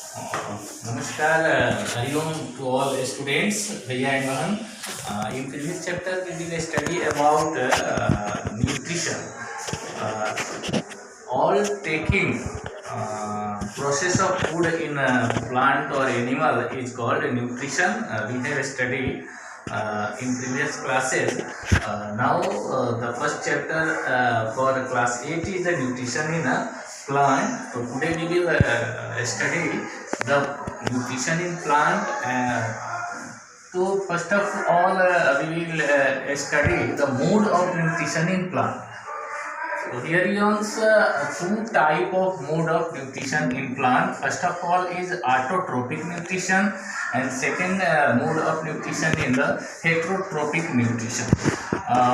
नमस्कार, Hariom to all students, भैया and बहन। In previous chapter we will study about nutrition. All taking process of food in a plant or animal is called nutrition. We have studied in previous classes. Now the first chapter for class 8 is the nutrition in a plant. So today we will study the nutrition in plant. So first of all we will study the mode of nutrition in plant. So here is two type of mode of nutrition in plant. First of all is autotrophic nutrition, and second mode of nutrition in the heterotrophic nutrition.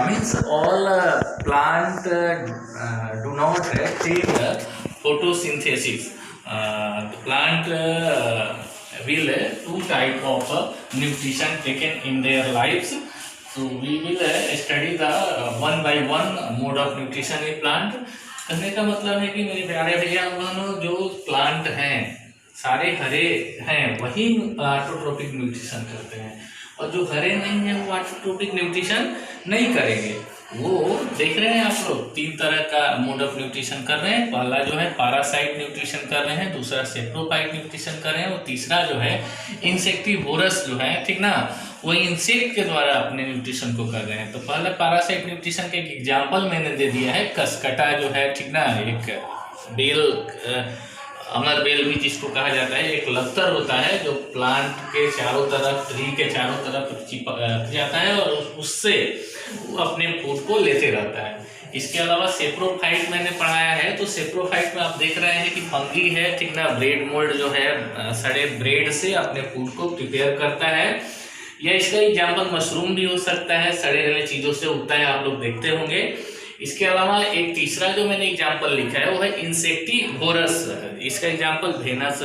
Means all plant do not take photosynthesis. The plant will two type of nutrition taken in their lives. So we will study the one by one mode of nutrition in plant. कहने का मतलब है कि मेरे प्यारे भैया बहनों, जो प्लांट हैं सारे हरे हैं वही ऑटोट्रोपिक न्यूट्रिशन करते हैं, और जो हरे नहीं है वो ऑटोट्रोपिक न्यूट्रिशन नहीं करेंगे। वो देख रहे हैं आप लोग, तीन तरह का मोड ऑफ न्यूट्रिशन कर रहे हैं। पहला जो है पैरासाइट न्यूट्रिशन कर रहे हैं, दूसरा सेप्रोफाइट न्यूट्रिशन कर रहे हैं, और तीसरा जो है इंसेक्टिवोरस जो है, ठीक ना, वो इंसेक्ट के द्वारा अपने न्यूट्रिशन को कर रहे हैं। तो पहले पैरासाइट न्यूट्रिशन के एक एग्जाम्पल मैंने दे दिया है, कसकटा जो है, ठीक ना, एक बेल, अमर बेल भी जिसको कहा जाता है, एक लतर होता है जो प्लांट के चारों तरफ, ट्री के चारों तरफ चिपक जाता है और उससे वो अपने फूड को लेते रहता है। इसके अलावा सेप्रोफाइट मैंने पढ़ाया है, तो सेप्रोफाइट में आप देख रहे हैं कि फंगी है, ठीक ना, ब्रेड मोल्ड जो है सड़े ब्रेड से अपने फूड को प्रिपेयर करता है, या इसका एग्जाम्पल मशरूम भी हो सकता है, सड़े गले चीज़ों से उगता है, आप लोग देखते होंगे। इसके अलावा एक तीसरा जो मैंने एग्जाम्पल लिखा है वो है इंसेक्टिवोरस। इसका एग्जाम्पल वेनस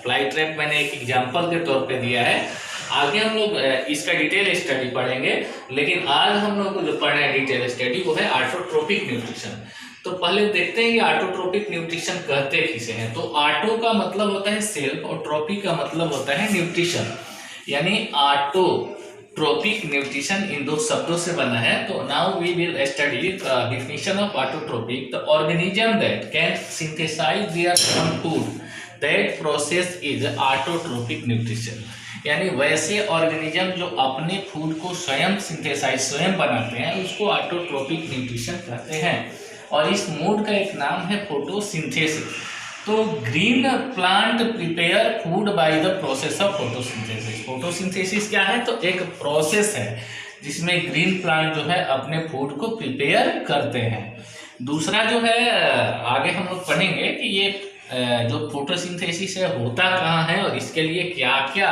फ्लाई ट्रैप मैंने एक एग्जाम्पल के तौर पे दिया है। आगे हम लोग इसका डिटेल स्टडी पढ़ेंगे, लेकिन आज हम लोग को जो पढ़ना है डिटेल स्टडी वो है ऑटोट्रोपिक न्यूट्रिशन। तो पहले देखते हैं कि ऑटोट्रोपिक न्यूट्रिशन कहते किसे हैं। तो ऑटो का मतलब होता है सेल्फ और ट्रोपिक का मतलब होता है न्यूट्रिशन, यानी ऑटो ट्रोपिक न्यूट्रिशन इन दो शब्दों से बना है। तो now we will study the definition of autotrophic, the organism that can synthesize their own food, that process is autotrophic nutrition. यानी वैसे ऑर्गेनिज्म जो अपने फूड को स्वयं सिंथेसाइज, स्वयं बनाते हैं, उसको ऑटोट्रोपिक न्यूट्रिशन कहते हैं। और इस मोड का एक नाम है फोटोसिंथेसिस। तो green plant prepare food by the process of photosynthesis. Photosynthesis क्या है? तो एक प्रोसेस है जिसमें ग्रीन प्लांट जो है अपने फूड को प्रिपेयर करते हैं। दूसरा जो है, आगे हम लोग पढ़ेंगे कि ये जो फोटोसिंथेसिस है होता कहाँ है और इसके लिए क्या क्या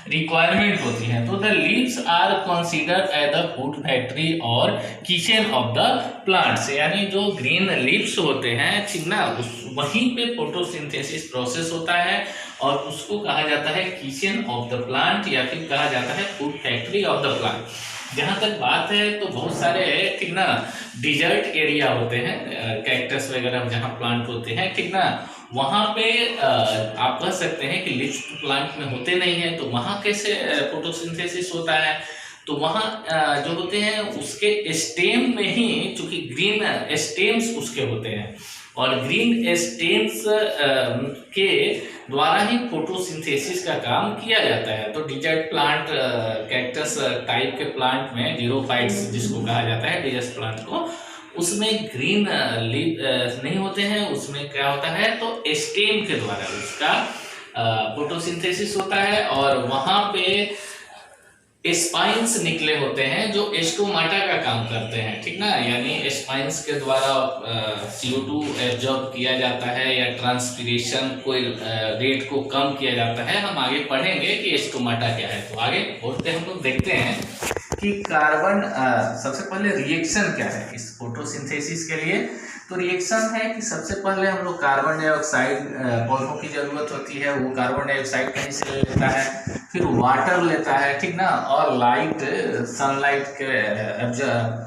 रिक्वायरमेंट होती है। तो the leaves are considered as the food factory और किचन ऑफ द प्लांट्स। यानी जो ग्रीन लीव्स होते हैं, ठीक ना, वहीं पे फोटोसिंथेसिस प्रोसेस होता है और उसको कहा जाता है किचन ऑफ द प्लांट, या फिर कहा जाता है food factory of the plant. जहाँ तक बात है तो बहुत सारे, ठीक ना, डिजर्ट एरिया होते हैं, कैक्टस वगैरह जहाँ प्लांट होते हैं, ठीक ना, वहाँ पे आप कह सकते हैं कि लीव्स प्लांट में होते नहीं है, तो वहाँ कैसे फोटोसिंथेसिस होता है? तो वहाँ जो होते हैं उसके स्टेम में ही, चूंकि ग्रीन स्टेम्स उसके होते हैं और ग्रीन स्टेम्स के द्वारा ही फोटोसिंथेसिस का काम किया जाता है। तो डिजर्ट प्लांट, कैक्टस टाइप के प्लांट में, जीरोफाइट्स जिसको कहा जाता है, डिजर्ट प्लांट को, उसमें ग्रीन लीव नहीं होते हैं, उसमें क्या होता है, तो स्टेम के द्वारा उसका फोटोसिंथेसिस होता है। और वहाँ पे स्पाइंस निकले होते हैं जो स्टोमाटा का काम करते हैं, ठीक ना, यानी स्पाइंस के द्वारा CO2 एब्जॉर्ब किया जाता है या ट्रांसपिरेशन को रेट को कम किया जाता है। हम आगे पढ़ेंगे कि स्टोमाटा क्या है। तो आगे बढ़ते हम लोग देखते हैं कि कार्बन, सबसे पहले रिएक्शन क्या है इस फोटोसिंथेसिस के लिए। तो रिएक्शन है कि सबसे पहले हम लोग कार्बन डाइऑक्साइड, पौधों की जरूरत होती है, वो कार्बन डाइऑक्साइड कहीं से ले लेता है, फिर वाटर लेता है, ठीक ना, और लाइट, सनलाइट के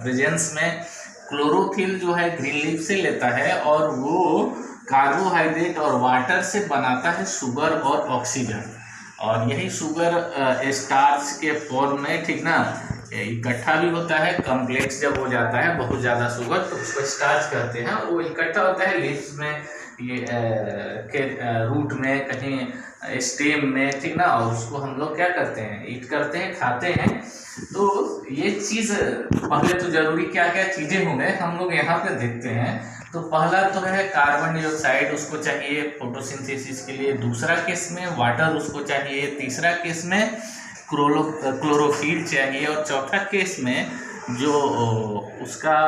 प्रेजेंस में क्लोरोफिल जो है ग्रीन लीफ से लेता है और वो कार्बोहाइड्रेट और वाटर से बनाता है शुगर और ऑक्सीजन, और यही शुगर स्टार्च के फॉर्म में, ठीक ना, इकट्ठा भी होता है। कॉम्प्लेक्स जब हो जाता है बहुत ज़्यादा शुगर तो उसको स्टार्च कहते हैं, और वो इकट्ठा होता है लीव्स में, ये के रूट में, कहीं स्टेम में, ठीक ना, और उसको हम लोग क्या करते हैं, ईट करते हैं, खाते हैं। तो ये चीज़ पहले तो जरूरी क्या क्या चीज़ें होंगे हम लोग यहाँ पे देखते हैं। तो पहला तो है कार्बन डाइऑक्साइड, उसको चाहिए फोटोसिंथेसिस के लिए। दूसरा केस में वाटर उसको चाहिए। तीसरा केस में क्लोरोफिल चाहिए। और चौथा केस में जो उसका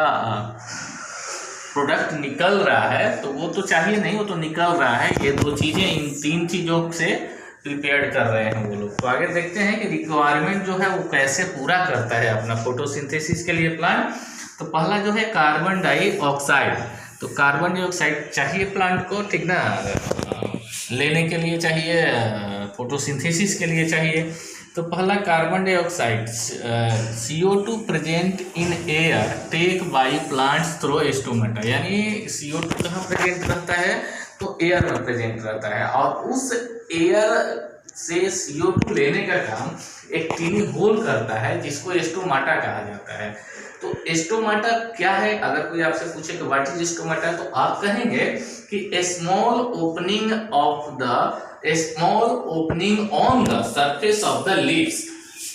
प्रोडक्ट निकल रहा है तो वो तो चाहिए नहीं, वो तो निकल रहा है। ये दो चीज़ें, इन तीन चीज़ों से प्रिपेयर कर रहे हैं वो लोग। तो आगे देखते हैं कि रिक्वायरमेंट जो है वो कैसे पूरा करता है अपना फोटोसिंथेसिस के लिए प्लांट। तो पहला जो है कार्बन डाइऑक्साइड। तो कार्बन डाइऑक्साइड चाहिए प्लांट को, ठीक ना, लेने के लिए चाहिए, फोटोसिंथेसिस के लिए चाहिए। तो पहला carbon dioxide, CO2 present in air take by plants through stomata. यानी CO2 कहाँ प्रेजेंट रहता है, तो एयर में प्रेजेंट रहता है, और उस एयर से CO2 लेने का काम एक टीनी होल करता है जिसको स्टोमाटा कहा जाता है। तो स्टोमाटा क्या है, अगर कोई आपसे पूछे कि व्हाट इज स्टोमाटा, तो आप कहेंगे कि small opening on the surface of the leaves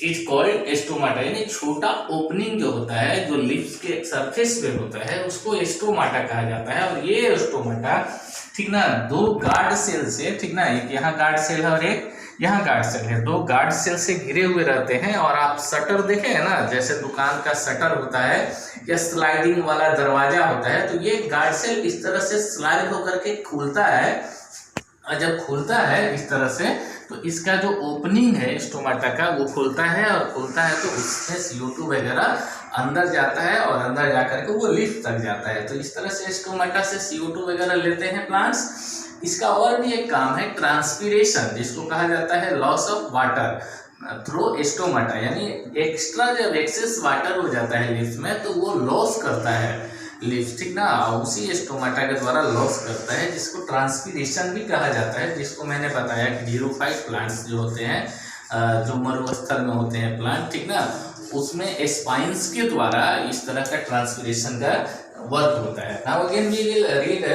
is called stomata. यानी छोटा ओपनिंग जो होता है, जो लीव्स के सरफेस पे होता है, उसको स्टोमाटा कहा जाता है। और ये स्टोमाटा, ठीक ना, दो गार्ड सेल से, ठीक ना, एक यहाँ गार्ड सेल है और एक यहाँ गार्ड सेल है, दो गार्ड सेल से घिरे हुए रहते हैं। और आप शटर देखे हैं ना, जैसे दुकान का शटर होता है या स्लाइडिंग वाला दरवाजा होता है, तो ये गार्ड सेल इस तरह से स्लाइड होकर के खुलता है। और जब खुलता है इस तरह से, तो इसका जो ओपनिंग है स्टोमाटा का, वो खुलता है, और खुलता है तो उसमें CO2 वगैरह अंदर जाता है, और अंदर जाकर के वो लीफ तक जाता है। तो इस तरह से स्टोमाटा से CO2 वगैरह लेते हैं प्लांट्स। इसका और भी एक काम है ट्रांसपीरेशन, जिसको कहा जाता है loss of water through stomata. यानी एक्स्ट्रा जब एक्सेस वाटर हो जाता है लीव्स में, तो वो लॉस करता है लीव्स, ठीक ना, उसी स्टोमाटा के द्वारा लॉस करता है, जिसको ट्रांसपीरेशन भी कहा जाता है। जिसको मैंने बताया कि जीरोफाइट प्लांट्स जो होते हैं, जो मरुस्थल में होते हैं प्लांट, ठीक ना, उसमें स्पाइंस के द्वारा इस तरह का ट्रांसपीरेशन का वर्क होता है। Now again we will read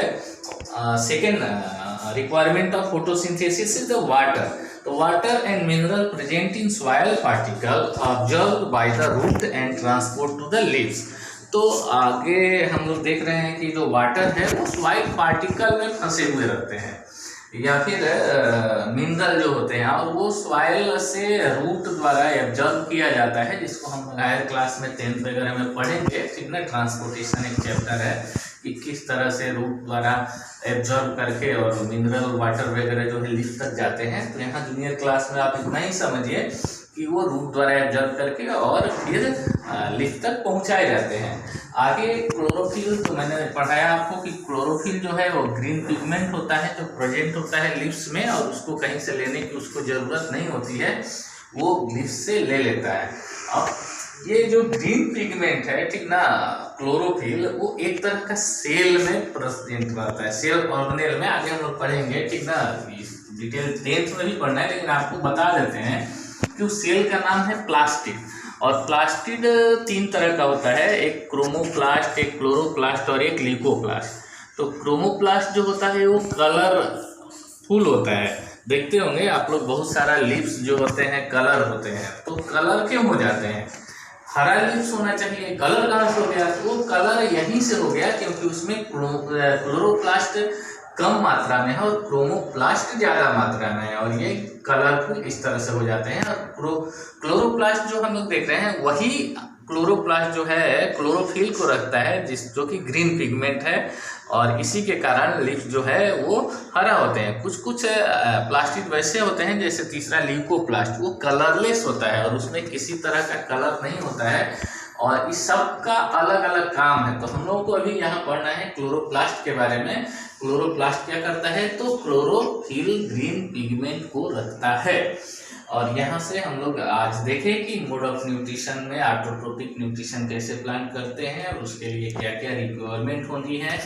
second requirement of photosynthesis is the water. तो water and mineral present in soil particle observed by the root and transport to the leaves. तो आगे हम लोग देख रहे हैं कि जो वाटर है वो सॉइल पार्टिकल में फंसे हुए रहते हैं, या फिर मिनरल जो होते हैं, और वो सॉइल से रूट द्वारा एब्जॉर्ब किया जाता है, जिसको हम हायर क्लास में 10th वगैरह में पढ़ेंगे, ठीक ना। ट्रांसपोर्टेशन एक चैप्टर है कि किस तरह से रूट द्वारा एब्जॉर्ब करके और मिनरल वाटर वगैरह जो है लीफ तक जाते हैं। तो यहाँ जूनियर क्लास में आप इतना ही समझिए कि वो रूट द्वारा एब्जॉर्ब करके और फिर लीफ तक पहुँचाए जाते हैं। आगे क्लोरोफिल, तो मैंने पढ़ाया आपको कि क्लोरोफिल जो है वो ग्रीन पिगमेंट होता है जो प्रेजेंट होता है लीव्स में, और उसको कहीं से लेने की उसको ज़रूरत नहीं होती है, वो लीव्स से ले लेता है। अब ये जो ग्रीन पिगमेंट है, ठीक ना, क्लोरोफिल, वो एक तरह का सेल में प्रेजेंट रहता है, सेल ऑर्गेनेल में। आगे हम लोग पढ़ेंगे, ठीक ना, डिटेल 10th में भी पढ़ना है, लेकिन आपको बता देते हैं कि उस सेल का नाम है प्लास्टिड। और प्लास्टिड 3 तरह का होता है, एक क्रोमोप्लास्ट, एक क्लोरोप्लास्ट और एक ल्यूकोप्लास्ट। तो क्रोमोप्लास्ट जो होता है वो कलरफुल होता है, देखते होंगे आप लोग, बहुत सारा लीव्स जो होते हैं कलर होते हैं। तो कलर क्यों हो जाते हैं, हरा लीव्स होना चाहिए, कलर कहाँ से हो गया, तो वो कलर यहीं से हो गया क्योंकि उसमें क्लोरोप्लास्ट कम मात्रा में है और क्रोमोप्लास्ट ज़्यादा मात्रा में है, और ये कलरफुल इस तरह से हो जाते हैं। और क्लोरोप्लास्ट जो हम लोग देख रहे हैं, वही क्लोरोप्लास्ट जो है क्लोरोफिल को रखता है, जो कि ग्रीन पिगमेंट है, और इसी के कारण लीफ जो है वो हरा होते हैं। कुछ प्लास्टिक वैसे होते हैं, जैसे तीसरा ल्यूकोप्लास्ट, वो कलरलेस होता है और उसमें किसी तरह का कलर नहीं होता है, और इस सब का अलग अलग काम है। तो हम लोगों को अभी यहाँ पढ़ना है क्लोरोप्लास्ट के बारे में। क्लोरोप्लास्ट क्या करता है, तो क्लोरोफिल ग्रीन पिगमेंट को रखता है। और यहाँ से हम लोग आज देखें कि मोड ऑफ न्यूट्रिशन में ऑटोट्रोपिक न्यूट्रिशन कैसे प्लान करते हैं और उसके लिए क्या क्या रिक्वायरमेंट होती है,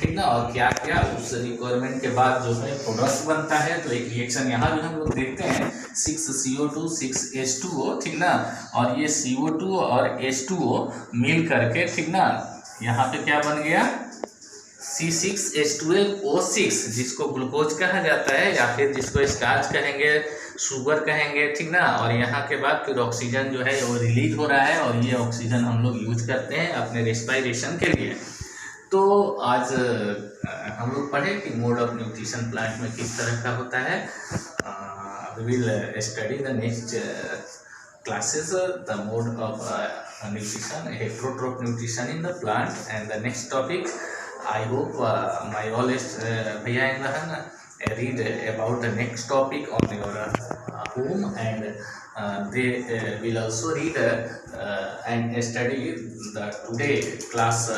ठीक ना, और क्या क्या उस रिक्वायरमेंट के बाद जो है प्रोडक्ट बनता है। तो एक रिएक्शन यहाँ भी हम लोग देखते हैं 6CO2 6H2O, ठीक ना, और ये CO2 और H2O मिल करके, ठीक ना, यहाँ पे क्या बन गया C6H12O6, जिसको ग्लूकोज कहा जाता है या फिर जिसको स्टार्च कहेंगे, शुगर कहेंगे, ठीक ना। और यहाँ के बाद फिर ऑक्सीजन जो है वो रिलीज हो रहा है और ये ऑक्सीजन हम लोग यूज करते हैं अपने रेस्पिरेशन के लिए। तो आज हम लोग पढ़े कि मोड ऑफ न्यूट्रिशन प्लांट में किस तरह का होता है। We will study the next classes the mode of nutrition, heterotroph nutrition in the plant, and the next topic I hope my all bhaiya and bahan read about the next topic on your home, and they will also read and study the today class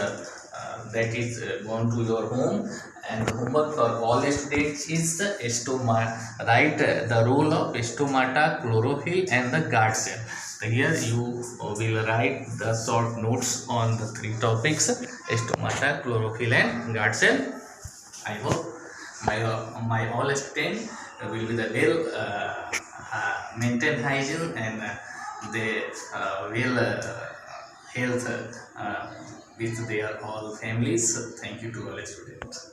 that is gone to your home. And the homework for all students is the stomata, write the role of stomata, chlorophyll and the guard cell. So here you will write the short notes on the three topics, stomata, chlorophyll and guard cell. I hope my all students will be the well maintain hygiene and they will health with their all families. Thank you to all students.